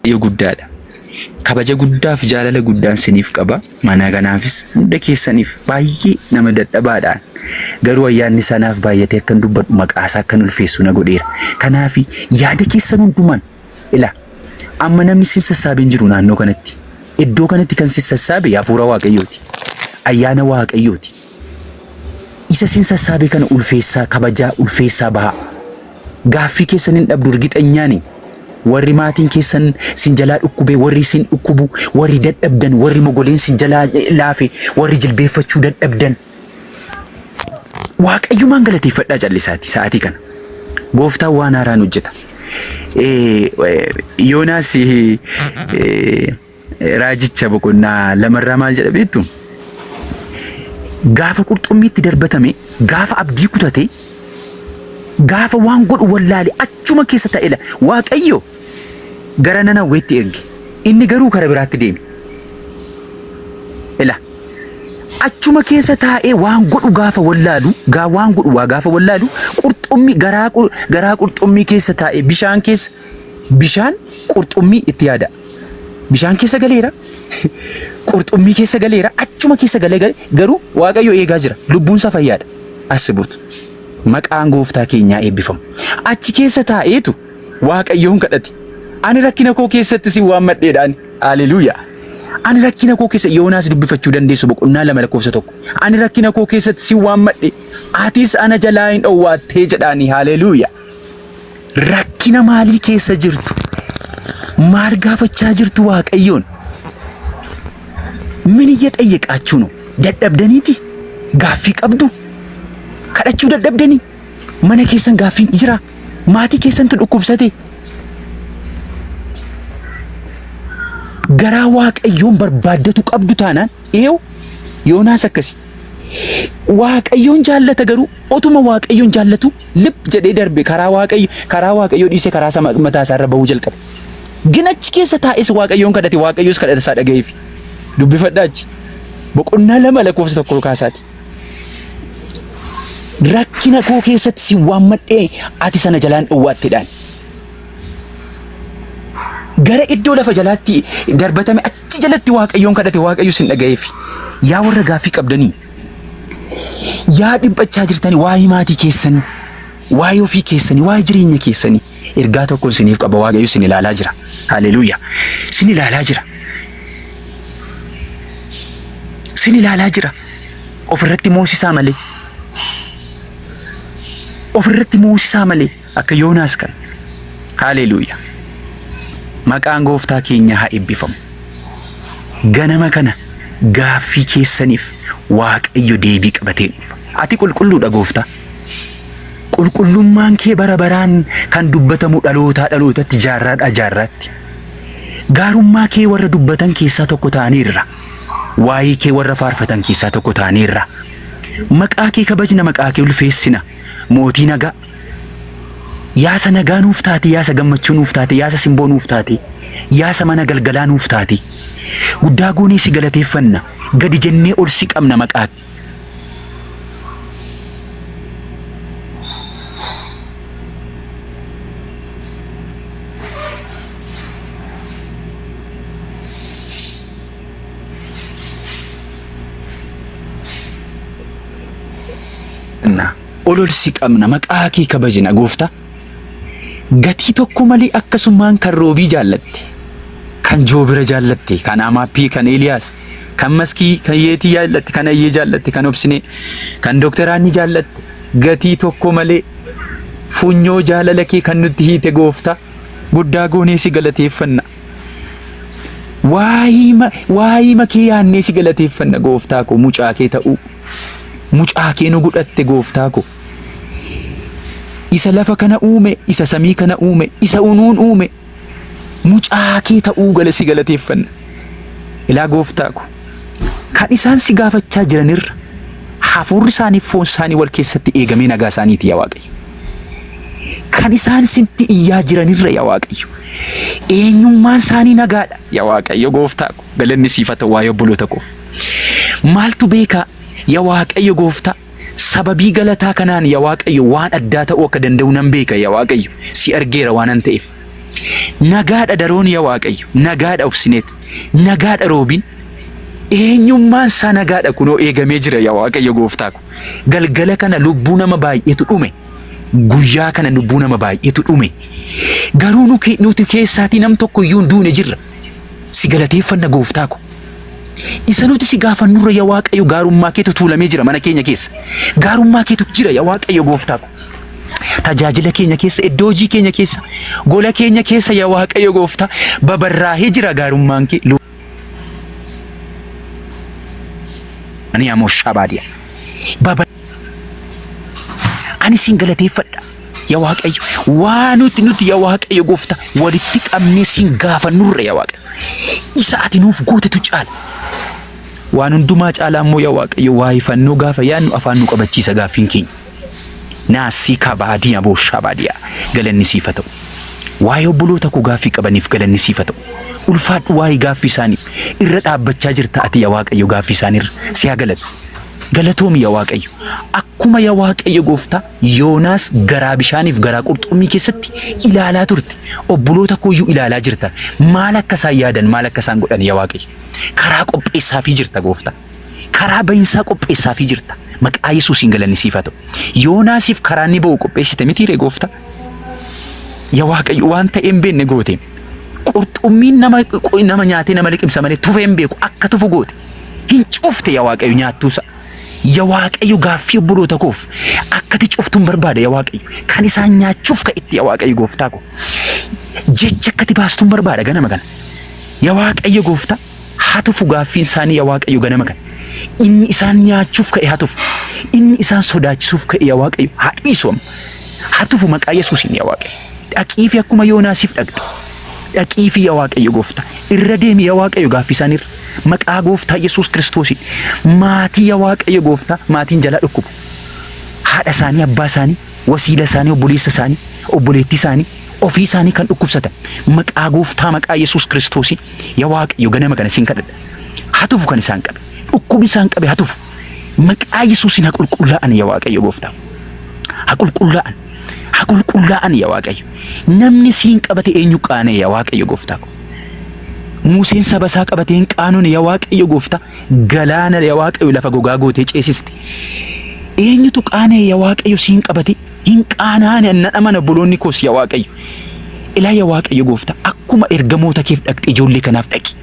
Waaqayyo guddaadha. Kabaja guddaaf jaalala guddaan siniif qaba. Mana kanaafis hunda keessaniif baay'ee nama dadhabaadhaan garuu ayyaanni sanaaf baay'atee akkan dubbadhu maqaasaa akkan ulfeessu na godheera. Kanaaf yaada keessan hundumaan ila amma namni sin sassaabeen jiru naannoo kanatti. Iddoo kanatti kan sin sassaabe hafuura Waaqayyooti. Ayyaana Waaqayyooti. Isa sin sassaabe kana ulfeessaa kabajaa ulfeessaa baha. Gaaffii keessan hin dhabdu urgixanyaani. Warri maatiin keessan sin jalaa dhukkubee, warri sin dhukkubu, warri dadhabdan, warri mogoleen sin jalaa laafe, warri jilbeeffachuu dadhabdan. Waaqayyumaan galateeffadhaa callisaati sa'aatii kana. Gooftaan waan haaraan hojjeta. Yoonaas raajicha boqonnaa lamarraa maal jedha beektu? Gaafa qurxummiitti darbatame, gaafa abdii kutate, gaafa waan godhu wallaale achuma keessa ta'ela Waaqayyo gara Nanawweetti erge. Inni garuu karaa biraatti deeme. Ila achuma keessa taa'ee waan godhu gaafa wallaalu, waan godhu gaafa wallaalu qurxummii garaa qurxummii keessa taa'ee bishaan qurxummii itti yaada. Bishaan keessa galeera. Qurxummii keessa galeera. Achuma keessa galee garuu Waaqayyo eegaa jira. Lubbuun isaa fayyaadha. Asibuutu. Maqaan gooftaa keenyaa eebbifamu. Achi keessa taa'eetu Waaqayyoon kadhate. Ani rakkina koo keessatti si waammadheedhaan. Haleluuyaa. Ani rakkina koo keessa Yoonaas dubbifachuu dandeessu boqonnaa 2:1. Ani rakkina koo keessatti si waammadhe. Atis ana jalaa hin dhowwaattee jedhaanii. Haleluuyaa. Rakkina maalii keessa jirtu? Maal gaafachaa jirtu Waaqayyoon? Min iyya xayyeqaachuu no? Dadhabdaniiti? Gaaffii qabdu? Kadhachuu dadhabdanii? Mana keessan gaaffiin jira? Maatii keessantu dhukkubsate? Garaa Waaqayyoon barbaaddatu qabdu taanaan Yoonaas akkasi. Waaqayyoon jaallata garuu otuma Waaqayyoon jaallatu lip jedhee darbe karaa Waaqayyoo dhiisee karaa mataa isaa irra bahuu jalqabe. Ginachi keessa taa'es Waaqayyoon kadhate, Waaqayyoos kadhata isaa dhagayeef. Dubbifadhaa achi. Boqonnaa 2:1 kaasaati. Rakkina koo keessatti si waammadhee ati sana jalaan dhowwaatteedhaan. Gara iddoo lafa jalaatti darbatame achi jalatti Waaqayyoon kadhate, Waaqayyoos hin dhagayeef. Yaa warra gaaffii qabdanii, yaa dhiphachaa jirtanii waa'ee maatii keessanii, waa'ee ofii keessanii, waa'ee jireenya keessanii ergaa tokko isiniif qaba. Waaqayyo isin ilaalaa jira. Haleluuyaa. Isin ilaalaa jira. Isin ilaalaa jira. Ofirratti moosisaa malee. Ofirratti moosisaa malee akka Yoonaas kana. Haleluuyaa. Maqaan gooftaa keenyaa haa eebbifamu. Ganama kana gaaffii keessaniif Waaqayyo deebii qabatee dhufa. Ati qulqulluudha gooftaa. Qulqullummaan kee bara baraan kan dubbatamu dhalootaa dhalootatti, jaarraadhaa jaarraatti. Gaarummaa kee warra dubbatan keessaa tokko ta'aniirra. Waa'ee kee warra faarfatan keessaa tokko ta'aniirra. Maqaa kee kabajna, maqaa kee ulfeessina. Mootii nagaa. Yaasa nagaa nuuf taate, yaasa gammachuu nuuf taate, yaasa simboo nuuf taate, yaasa mana galgalaa nuuf taate. Guddaa goonee si galateeffanna. Gadi jennee ol si qabna maqaa. Ol si qabna maqaa kee kabajna gooftaa. Gatii tokko malee akkasumaan kan Roobii jaallatte, kan Joobira jaallatte, kan Amaappii, kan Eeliyaas, kan Maskii, kan Yeetii jaallatte, kan Ayyee jaallatte, kan Obsinee, kan Doktaraanni jaallatte. Gatii tokko malee funyoo jaalala kee kan nutti hiite gooftaa. Guddaa goonee si galateeffanna. Waa'ee makee yaannee si galateeffanna gooftaa koo. Mucaa kee ta'uu, mucaa kee nu godhatte gooftaa koo. Isa lafa kana uume, isa samii kana uume, isa unuun uume, mucaa kee ta'uu si galateeffanna. Ilaa gooftaa koo kan isaan si gaafachaa jiranirra hafuurri isaanii foon isaanii wal keessatti eegamee nagaa isaaniiti yaa Waaqayyo. Kan isaan sitti iyyaa jiranirra yaa Waaqayyo eenyummaan isaanii nagaadha yaa Waaqayyo. Gooftaa koo galanni siif haa ta'u waa'ee obboloota koof. Maaltu beekaa yaa Waaqayyo gooftaa? Sababii galataa kanaan yaa Waaqayyo waan addaa ta'uu akka danda'u nan beeka yaa Waaqayyo. Si argeera waan an ta'eef. nagaadha daroon yaa Waaqayyo, nagaadha obsineet, nagaadha roobiin. Eenyummaan isaa nagaadha kunoo eegamee jira yaa Waaqayyo gooftaa ko. Galgala kana lubbuu nama baay'eetu dhume. Guyyaa kana lubbuu nama baay'eetu dhume. Garuu nuti keessaatii nam tokko iyyuu hin duune jirra. Si galateeffanna gooftaa ko. Isa nuti si gaafannurra yaa Waaqayyo gaarummaa keetu tuulamee jira mana keenya keessa. Gaarummaa keetu jira yaa Waaqayyo gooftaa ko. Tajaajila keenya keessa, iddoo hojii keenya keessa, gola keenya keessa yaa Waaqayyo gooftaa babarraahee jira gaarummaan kee. Ani ammoo shabaadiya. Ani siin galateeffadha yaa Waaqayyo. Waan nuti yaa Waaqayyo gooftaa walitti qabnee siin gaafannurra yaa Waaqayyo. Isa ati nuuf gootetu caala. Waan hundumaa caalaa ammoo yaa Waaqayyo waa ifannoo gaafa yaadnu afaan nu qabachiisa gaaffiin keenya. Naasii kabaadiyaa booshaa baadiyaa galanni siif haa ta'u. Waa'ee obboloota koo gaaffii qabaniif galanni siif haa ta'u. Ulfaadhu waa'ee gaaffii isaaniif irra dhaabbachaa jirta ati yaa Waaqayyo gaaffii isaaniirra si haa galatu. Galatoomi yaa Waaqayyo. Akkuma yaa Waaqayyo gooftaa Yoonaas garaa bishaaniif garaa qurxummii keessatti ilaalaa turte. Obboloota koo iyyuu ilaalaa jirta. Maal akka isaan yaadan, maal akka isaan godhan yaa Waaqayyo. Karaa qopheessaafii jirta gooftaa. Karaa bahinsaa qopheessaafii jirta. Maqaa Yesuusiin galanni siif haa ta'u. Yoonaasiif karaa inni ba'u qopheessite mitiiree gooftaa. Yaa Waaqayyo waan ta'een beekne goote. Qurxummiin nama nyaatee nama liqimsa malee tufeen beeku akka tufu goote. Hin cufte yaa Waaqayyo nyaattuusa. Yaa Waaqayyo gaaffii obboloota koof akkati cuftuun barbaada yaa Waaqayyo. Kan isaan nyaachuuf ka'etti yaa Waaqayyo gooftaa ko. Jecha akkati baastuun barbaada ganama kana. Yaa Waaqayyo gooftaa haa tufu gaaffiin isaanii yaa Waaqayyo ganama kana. Inni isaan nyaachuuf ka'e haa tufu. Inni isaan sodaachisuuf ka'e yaa Waaqayyo haa dhiisu amma. Haa tufu maqaa Yesuusiin yaa Waaqayyo. Dhaqiifi akkuma Yoonaasiif dhaqxe. Dhaqiifi yaa Waaqayyo gooftaa. Irra deemi yaa Waaqayyo gaaffii isaaniirra. Maqaa gooftaa Yesuus Kiristoosiin. Maatii yaa Waaqayyo gooftaa maatiin jalaa dhukkubu. Haadha isaanii, abbaa isaanii, wasiila isaanii, obboleessa isaanii, obboleettii isaanii, ofii isaanii kan dhukkubsatan. Maqaa gooftaa maqaa Yesuus Kiristoosiin yaa Waaqayyo ganama kana siin kadhadha. Haa tufu kan isaan qabe. Dhukkubni isaan qabe haa tufu. Maqaa Yesuusiin haa qulqullaa'an yaa Waaqayyo gooftaa. Haa qulqullaa'an. Haa qulqullaa'an yaa Waaqayyo. Namni siin qabate eenyu qaanee yaa Waaqayyo gooftaa ko. Museen saba isaa qabatee hin qaanone yaa Waaqayyo gooftaa. Galaana yaa Waaqayyo lafa gogaa gootee ceesiste. Eenyutu qaanee yaa Waaqayyo siin qabate hin qaanaane annadha mana obboloonni koos yaa Waaqayyo. Ilaa yaa Waaqayyo gooftaa akkuma ergamoota keef dhaqxe ijoollee kanaaf dhaqi.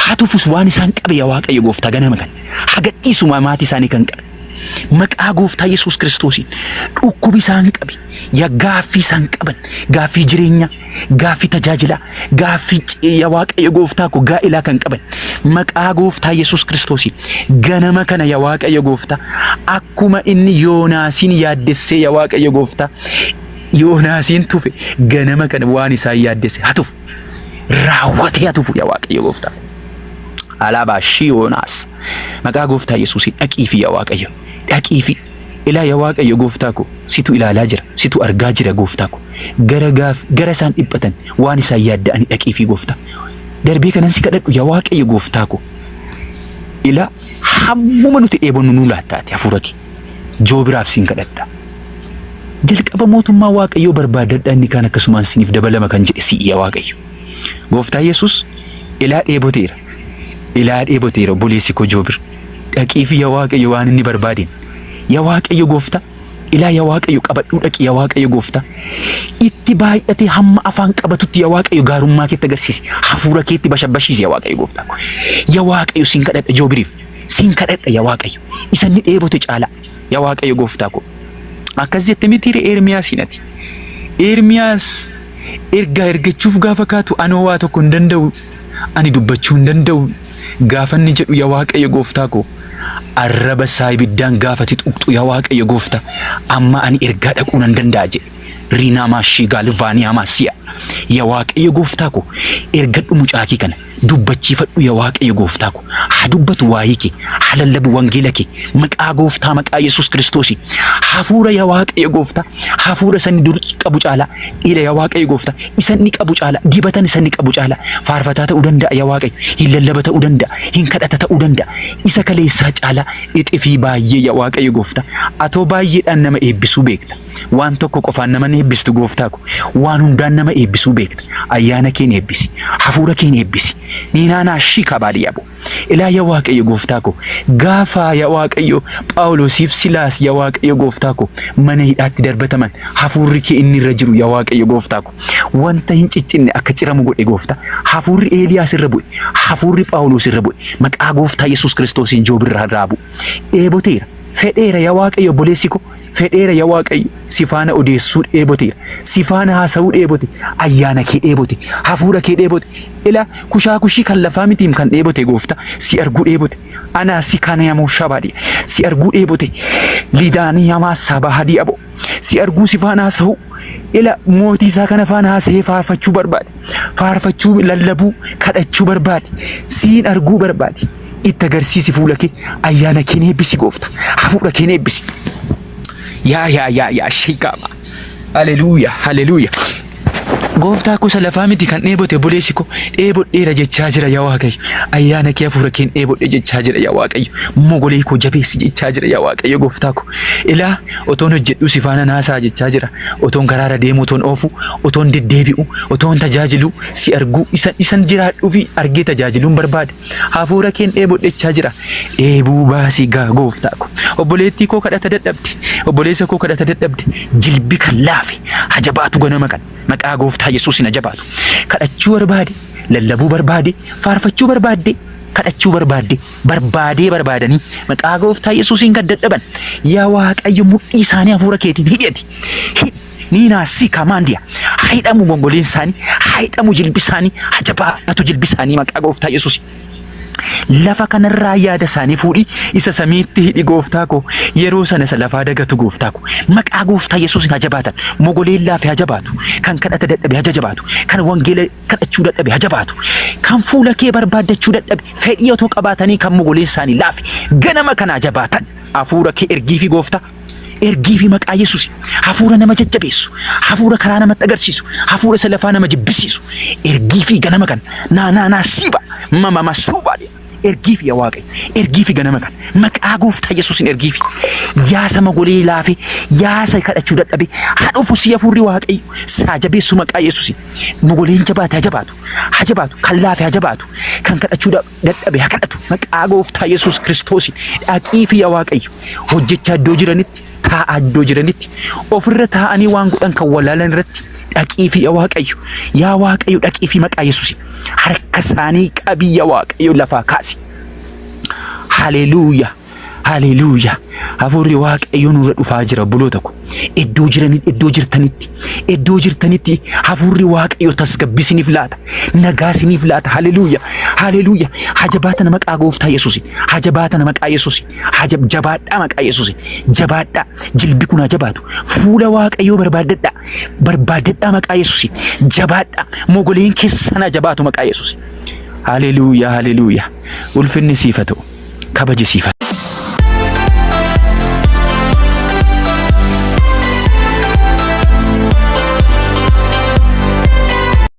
Haa tufus waan isaan qabe yaa Waaqayyo gooftaa ganama kana. Haa gadhiisuma maatii isaanii kan qabe. Maqaa gooftaa Yesuus Kiristoosiin dhukkubi isaan qabe. Yaa gaaffii isaan qaban, gaaffii jireenyaa, gaaffii tajaajilaa, gaaffii yaa Waaqayyo gooftaa ko gaa'ilaa kan qaban. Maqaa gooftaa Yesuus Kiristoosiin ganama kana yaa Waaqayyo gooftaa akkuma inni Yoonaasiin yaaddessee yaa Waaqayyo gooftaa Yoonaasiin tufe ganama kana waan isaan yaaddesse haa tufu. Raawwatee haa tufu yaa Waaqayyo gooftaa. Alaabaa shii Yoonaas maqaa gooftaa Yesuusiin dhaqiifi yaa Waaqayyo. Dhaqiifi ilaa yaa Waaqayyo gooftaa ko situ ilaalaa jira, situ argaa jira gooftaa ko. Gara isaan dhiphatan waan isaan yaadda'anii dhaqiifi gooftaa. Darbee kanan si kadhadhu yaa Waaqayyo gooftaa ko. Ilaa hammuma nuti dheebonnu nu laattaati hafuura kee. Joobiraaf siin kadhadha. Jalqaba mootummaa Waaqayyoo barbaadadha inni kaan akkasumaan siniif dabalama kan jedhe si'i yaa Waaqayyo. Gooftaa Yesuus ilaa dheeboteera. Ilaa dheeboteera obboleessi koo Joobir. Dhaqiifi yaa Waaqayyo waan inni barbaadeen. Yaa Waaqayyo gooftaa ilaa yaa Waaqayyo qabadhuu dhaqi yaa Waaqayyo gooftaa. Itti baay'atee hamma afaan qabatutti yaa Waaqayyo gaarummaa keetti agarsiisi. Hafuura keetti bashabbashiisi yaa Waaqayyo gooftaa. Yaa Waaqayyo siin kadhadha Joobiriif. Siin kadhadha yaa Waaqayyo. Isa inni dheebote caalaa yaa Waaqayyo gooftaa ko. Akkas jette mitiire Ermiyaasiin ati. Ermiyaas ergachuuf gaafa kaatu anoo waa tokko hin danda'u. Ani dubbachuu hin danda'u. Gaafanni jedhu yaa Waaqayyo gooftaa ko. Arraba isaa ibiddaan gaafati tuqxu yaa Waaqayyo gooftaa. Amma ani ergaa dhaquu nan danda'a jedhe. Riinaamaa Shigaalvaaniyaa Maasiyaa. Yaa Waaqayyo gooftaa ko ergadhu mucaakii kana dubbachiifadhu yaa Waaqayyo gooftaa ko. Haa dubbatu waa'ee kee, haa lallabu wangeela kee. Maqaa gooftaa maqaa Yesuus Kiristoosiin. Hafuura yaa Waaqayyo gooftaa. Hafuura sanni dur qabu caalaa. Ila yaa Waaqayyo gooftaa. Isanni qabu caalaa. Dibatan isanni qabu caalaa. Faarfataa ta'uu danda'a yaa Waaqayyo. Hin lallaba ta'uu danda'a. Hin kadhata ta'uu danda'a. Isa kaleessaa caalaa ixifii baay'ee yaa Waaqayyo gooftaa. Atoo baay'eedhaan nama eebbisuu beekta. waan tokko qofaan nama eebbistu gooftaa ko waan hundaan nama eebbisuu beekta ayyaana keen eebbisi hafuura keen eebbisi niinaanaa shika baadiyabo ilaa yaa waaqayyo gooftaa ko gaafa yaa waaqayyo Phaawulosiif Silaas yaa waaqayyo gooftaa ko mana hidhaatti darbataman hafuurri kee inni irra jiru yaa waaqayyo gooftaa ko wanta hin ciccinne akka ciramu godhe gooftaa hafuurri Eeliyaas irra bu'e hafuurri Phaawulos irra bu'e maqaa gooftaa Yesuus Kiristoosiin joobirraa raabu eeboteera fedheera yaa waaqayyo boleessi ko fedheera yaa waaqayyo sifaana odeessuu eeboteera sifaana haasa'uu eebote ayyaana kee eebote hafuura kee eebote ila kushaa kushii kan lafaa mitiim kan eebote gooftaa si arguu eebote ana si kana yamoo shabaadi si arguu eebote lidaanii yamaa sabahadii abo si arguu sifaana haasa'uu ila mootii isaa kana faana haasa'ee faarfachuu barbaade faarfachuu lallabuu kadhachuu barbaade siin arguu barbaade itti agarsiisi fuula kee ayyaana kee eebbisi gooftaa hafuura kee eebbisi yaa shikama haleluuya haleluuya gooftaa kusa lafaa miti kan dheebote boleessi ko dheebodheera jechaa jira yaa waaqayyo ayyaana kee hafuura keen dheebodhe jechaa jira yaa waaqayyo mogolee koo jabeessi jechaa jira yaa waaqayyo gooftaa ko ilaa otoon hojjedhu sifaana naasaa jechaa jira otoon karaara deemu otoon oofu otoon deddeebi'u otoon tajaajilu si arguu isan jiraadhuu fi argee tajaajiluun barbaade hafuura keen dheebodhechaa jira dheebuu baasii gaa gooftaa ko obboleettii koo kadhata dadhabde obboleessa koo kadhata dadhabde jilbi kan laafe hajabaatu ganama kan maqaa gooftaa Yesuusin ajabaatu kadhachuu barbaade lallabuu barbaade faarfachuu barbaade kadhachuu barbaadanii maqaa gooftaa Yesuusin kan dadhaban yaa waaqayyo mudhii isaanii hafuura keetiin hidheti niinaa si kamaandiya haidhamu gongoleen isaanii haidhamu jilbi isaanii hajabaatu jilbi isaanii maqaa gooftaa Yesuusin lafa kanarraa yaada isaanii fuudhi isa samiitti hidhi gooftaa ko yeroo sana isa lafaa dagatu gooftaa ko maqaa gooftaa Yesuusin hajabaatan mogoleen laafe hajabaatu kan kadhata dadhabe hajabaatu kan wangeela kadhachuu dadhabe hajabaatu kan fuula kee barbaaddachuu dadhabe fedhii otoo qabaatanii kan mogoleen isaanii laafe ganama kana hajabaatan hafuura kee ergii fi gooftaa ergii fi maqaa Yesuus hafuura nama jajjabeessu hafuura karaa namatti agarsiisu hafuura isa lafaa nama jibbisiisu ergii fi ganama kan naa siiba mama suubaadha ergii fi yaa waaqayyo ergii fi ganama kan maqaa gooftaa Yesuusin ergii fi yaasa mogolee laafe yaasa kadhachuu dadhabe hadhufu si hafuurri waaqayyo saa jabeessu maqaa Yesuusin mogoleen jabaate hajabaatu kan laafe hajabaatu kan kadhachuu dadhabe kadhatu maqaa gooftaa Yesuus Kiristoosin dhaqii fi yaa waaqayyo hojjechaa iddoo jiranitti taa'aa iddoo jiranitti ofirra taa'anii waan godhan kan walaalan irratti dhaqii fi yaa waaqayyo dhaqii fi maqaa Yesuus harka isaanii qabii yaa waaqayyo lafaa kaasi haleluuya haleluuya hafuurri waaqayyo nurra dhufaa jira buloota ko iddoo jirtanitti hafuurri waaqayyo tasgabbisiniif laata nagaasiniif laata haleluuya haleluuya hajabaatan maqaa gooftaa Yesuus hajabaatan maqaa Yesuus jabaadhaa maqaa Yesuus jabaadhaa jilbi kun hajabaatu fuula waaqayyo barbaadadhaa maqaa Yesuus jabaadhaa mogoleen keessan hajabaatu maqaa Yesuus haleluuya haleluuya ulfinni siif haa ta'u kabaji siif